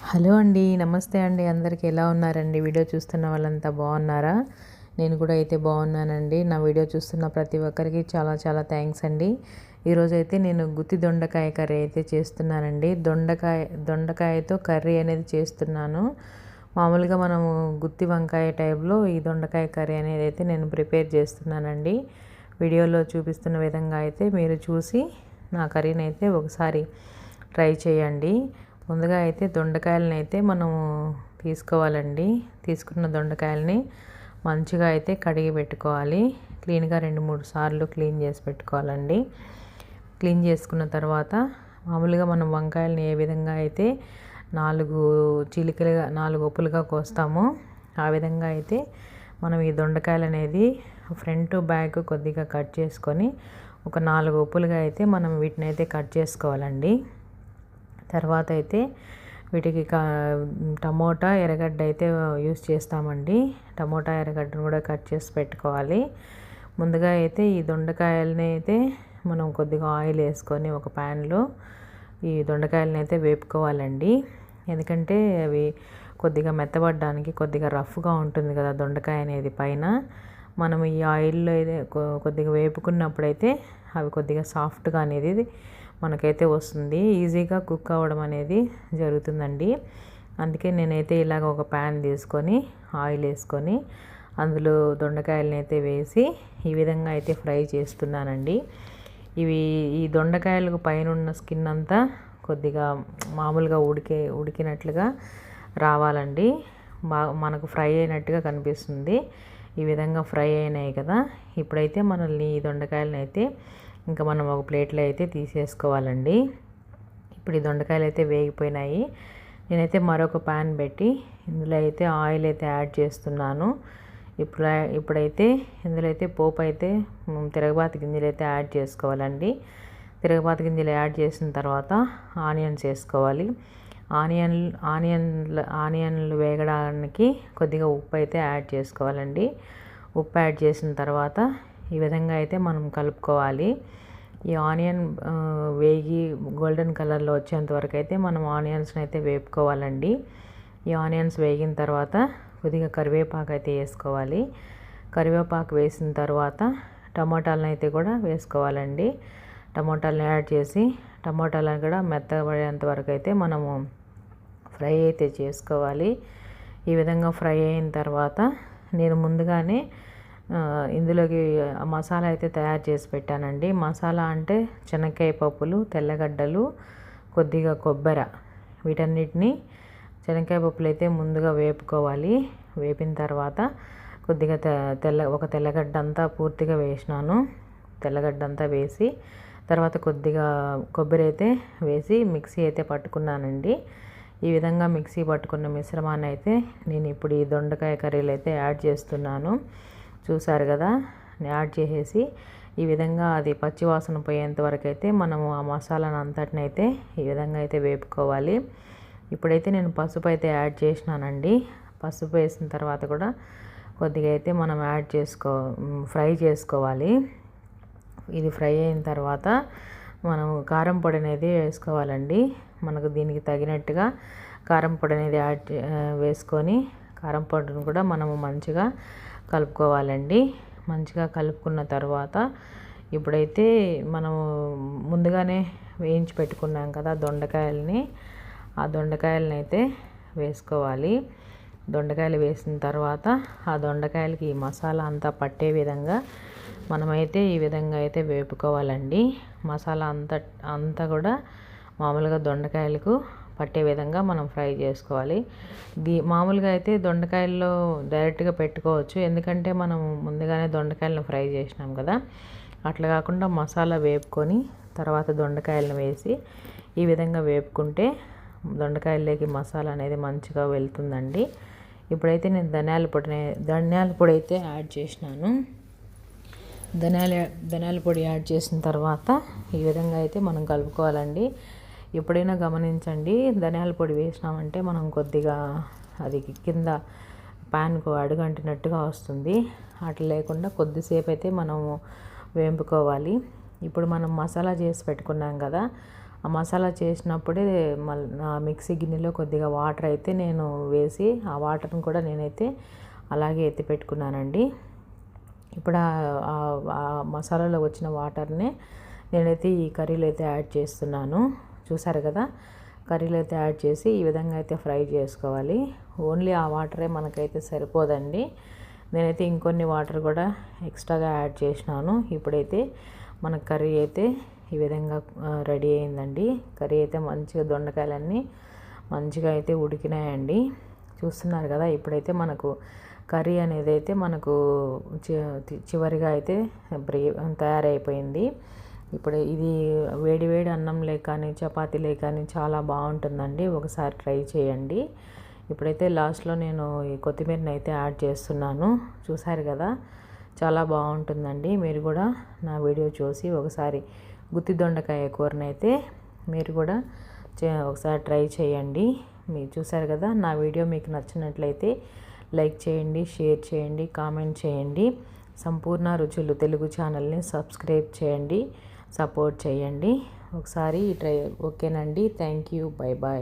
Hello అండి, నమస్తే అండి. అందరికీ ఎలా ఉన్నారండి? వీడియో చూస్తున్న వాళ్ళంతా బాగున్నారా? నేను కూడా అయితే బాగున్నానండి. నా వీడియో చూస్తున్న ప్రతి ఒక్కరికి చాలా చాలా థ్యాంక్స్ అండి. ఈరోజైతే నేను గుత్తి దొండకాయ కర్రీ అయితే చేస్తున్నానండి. దొండకాయతో కర్రీ అనేది చేస్తున్నాను. మామూలుగా మనము గుత్తి వంకాయ టైప్లో ఈ దొండకాయ కర్రీ అనేది అయితే నేను ప్రిపేర్ చేస్తున్నానండి. వీడియోలో చూపిస్తున్న విధంగా అయితే మీరు చూసి నా కర్రీని అయితే ఒకసారి ట్రై చేయండి. ముందుగా అయితే దొండకాయలని అయితే మనము తీసుకోవాలండి. తీసుకున్న దొండకాయలని మంచిగా అయితే కడిగి పెట్టుకోవాలి. క్లీన్గా 2-3 సార్లు క్లీన్ చేసి పెట్టుకోవాలండి. క్లీన్ చేసుకున్న తర్వాత మామూలుగా మనం వంకాయలని ఏ విధంగా అయితే 4 చీలికలుగా 4 ఒప్పులుగా కోస్తామో ఆ విధంగా అయితే మనం ఈ దొండకాయలు అనేది ఫ్రంట్ బ్యాక్ కొద్దిగా కట్ చేసుకొని ఒక 4 ఒప్పులుగా అయితే మనం వీటిని అయితే కట్ చేసుకోవాలండి. తర్వాత అయితే వీటికి టమోటా ఎర్రగడ్డ అయితే యూస్ చేస్తామండి. టమోటా ఎర్రగడ్డను కూడా కట్ చేసి పెట్టుకోవాలి. ముందుగా అయితే ఈ దొండకాయలని అయితే మనం కొద్దిగా ఆయిల్ వేసుకొని ఒక ప్యాన్లో ఈ దొండకాయలని అయితే వేపుకోవాలండి. ఎందుకంటే అవి కొద్దిగా మెత్తబడడానికి కొద్దిగా రఫ్గా ఉంటుంది కదా దొండకాయ అనేది పైన. మనం ఈ ఆయిల్లో అయితే కొద్దిగా వేపుకున్నప్పుడైతే అవి కొద్దిగా సాఫ్ట్గా అనేది మనకైతే వస్తుంది. ఈజీగా కుక్ అవ్వడం అనేది జరుగుతుందండి. అందుకే నేనైతే ఇలాగ ఒక ప్యాన్ తీసుకొని ఆయిల్ వేసుకొని అందులో దొండకాయలని అయితే వేసి ఈ విధంగా అయితే ఫ్రై చేస్తున్నానండి. ఈ దొండకాయలకు పైన ఉన్న స్కిన్ అంతా కొద్దిగా మామూలుగా ఉడికినట్లుగా రావాలండి. మనకు ఫ్రై అయినట్టుగా కనిపిస్తుంది. ఈ విధంగా ఫ్రై అయినాయి కదా. ఇప్పుడైతే మనల్ని ఈ దొండకాయలను అయితే ఇంకా మనం ఒక ప్లేట్లో అయితే తీసేసుకోవాలండి. ఇప్పుడు ఈ దొండకాయలు అయితే వేగిపోయినాయి. నేనైతే మరొక ప్యాన్ పెట్టి ఇందులో అయితే ఆయిల్ అయితే యాడ్ చేస్తున్నాను. ఇప్పుడైతే ఇందులో అయితే పోపు అయితే తిరగబాతు గింజలు అయితే యాడ్ చేసుకోవాలండి. తిరగబాతు గింజలు యాడ్ చేసిన తర్వాత ఆనియన్స్ వేసుకోవాలి. ఆనియన్లు వేగడానికి కొద్దిగా ఉప్పు అయితే యాడ్ చేసుకోవాలండి. ఉప్పు యాడ్ చేసిన తర్వాత ఈ విధంగా అయితే మనం కలుపుకోవాలి. ఈ ఆనియన్ వేగి గోల్డెన్ కలర్లో వచ్చేంత వరకు అయితే మనం ఆనియన్స్ని అయితే వేపుకోవాలండి. ఈ ఆనియన్స్ వేగిన తర్వాత కొద్దిగా కరివేపాకు అయితే వేసుకోవాలి. కరివేపాకు వేసిన తర్వాత టమోటాలను అయితే కూడా వేసుకోవాలండి. టమోటాలను యాడ్ చేసి టమోటాలను కూడా మెత్తబడేంత వరకు అయితే మనము ఫ్రై అయితే చేసుకోవాలి. ఈ విధంగా ఫ్రై అయిన తర్వాత నేను ముందుగానే ఇందులోకి మసాలా అయితే తయారు చేసి పెట్టానండి. మసాలా అంటే శనక్కాయ పప్పులు, తెల్లగడ్డలు, కొద్దిగా కొబ్బరి, వీటన్నిటిని శనక్కాయ పప్పులు అయితే ముందుగా వేపుకోవాలి. వేపిన తర్వాత కొద్దిగా ఒక తెల్లగడ్డ అంతా పూర్తిగా వేసినాను. తెల్లగడ్డ అంతా వేసి తర్వాత కొద్దిగా కొబ్బరి అయితే వేసి మిక్సీ అయితే పట్టుకున్నానండి. ఈ విధంగా మిక్సీ పట్టుకున్న మిశ్రమాన్ని అయితే నేను ఇప్పుడు ఈ దొండకాయ కర్రీలో అయితే యాడ్ చేస్తున్నాను. చూసారు కదా, యాడ్ చేసేసి ఈ విధంగా అది పచ్చివాసన పోయేంత వరకు అయితే మనము ఆ మసాలాను అంతటిని అయితే ఈ విధంగా అయితే వేపుకోవాలి. ఇప్పుడైతే నేను పసుపు అయితే యాడ్ చేసినానండి. పసుపు వేసిన తర్వాత కూడా కొద్దిగా అయితే మనం ఫ్రై చేసుకోవాలి. ఇది ఫ్రై అయిన తర్వాత మనం కారం పొడి అనేది వేసుకోవాలండి. మనకు దీనికి తగినట్టుగా కారం పొడి అనేది వేసుకొని కారం పొడిని కూడా మనము మంచిగా కలుపుకోవాలండి. మంచిగా కలుపుకున్న తర్వాత ఇప్పుడైతే మనము ముందుగానే వేయించి పెట్టుకున్నాం కదా దొండకాయలని, ఆ దొండకాయలని అయితే వేసుకోవాలి. దొండకాయలు వేసిన తర్వాత ఆ దొండకాయలకి మసాలా అంతా పట్టే విధంగా మనమైతే ఈ విధంగా అయితే వేపుకోవాలండి. మసాలా అంతా కూడా మామూలుగా దొండకాయలకు పట్టే విధంగా మనం ఫ్రై చేసుకోవాలి. మామూలుగా అయితే దొండకాయల్లో డైరెక్ట్గా పెట్టుకోవచ్చు, ఎందుకంటే మనం ముందుగానే దొండకాయలను ఫ్రై చేసినాం కదా. అట్లా కాకుండా మసాలా వేపుకొని తర్వాత దొండకాయలను వేసి ఈ విధంగా వేపుకుంటే దొండకాయల్లోకి మసాలా అనేది మంచిగా వెళ్తుందండి. ఇప్పుడైతే నేను ధనియాల పొడి అయితే యాడ్ చేసినాను. ధనియాల పొడి యాడ్ చేసిన తర్వాత ఈ విధంగా అయితే మనం కలుపుకోవాలండి. ఎప్పుడైనా గమనించండి, ధనియాల పొడి వేసినామంటే మనం కొద్దిగా అది కింద ప్యాన్కు అడుగంటినట్టుగా వస్తుంది. అట్లా లేకుండా కొద్దిసేపు అయితే మనము వేపుకోవాలి. ఇప్పుడు మనం మసాలా చేసి పెట్టుకున్నాం కదా, ఆ మసాలా చేసినప్పుడే మిక్సీ గిన్నెలో కొద్దిగా వాటర్ అయితే నేను వేసి ఆ వాటర్ని కూడా నేనైతే అలాగే ఎత్తి పెట్టుకున్నానండి. ఇప్పుడు ఆ మసాలాలో వచ్చిన వాటర్ని నేనైతే ఈ కర్రీలో అయితే యాడ్ చేస్తున్నాను. చూసారు కదా, కర్రీలో అయితే యాడ్ చేసి ఈ విధంగా అయితే ఫ్రై చేసుకోవాలి. ఓన్లీ ఆ వాటరే మనకైతే సరిపోదండి. నేనైతే ఇంకొన్ని వాటర్ కూడా ఎక్స్ట్రాగా యాడ్ చేసినాను. ఇప్పుడైతే మన కర్రీ అయితే ఈ విధంగా రెడీ అయిందండి. కర్రీ అయితే మంచిగా దొండకాయలన్నీ మంచిగా అయితే ఉడికినాయండి. చూస్తున్నారు కదా, ఇప్పుడైతే మనకు కర్రీ అనేది అయితే మనకు చివరిగా అయితే తయారైపోయింది. ఇప్పుడు ఇది వేడి వేడి అన్నంలే కానీ చపాతీలే కానీ చాలా బాగుంటుందండి. ఒకసారి ట్రై చేయండి. ఇప్పుడైతే లాస్ట్లో నేను ఈ కొత్తిమీరని అయితే యాడ్ చేస్తున్నాను. చూసారు కదా, చాలా బాగుంటుందండి. మీరు కూడా నా వీడియో చూసి ఒకసారి గుత్తి దొండకాయ కూరని అయితే మీరు కూడా ఒకసారి ట్రై చేయండి. మీరు చూసారు కదా, నా వీడియో మీకు నచ్చినట్లయితే లైక్ చేయండి, షేర్ చేయండి, కామెంట్ చేయండి. సంపూర్ణ రుచులు తెలుగు ఛానల్ని సబ్స్క్రైబ్ చేయండి, సపోర్ట్ చేయండి. ఒకసారి ట్రై. ఓకేనండి. Thank you. Bye bye.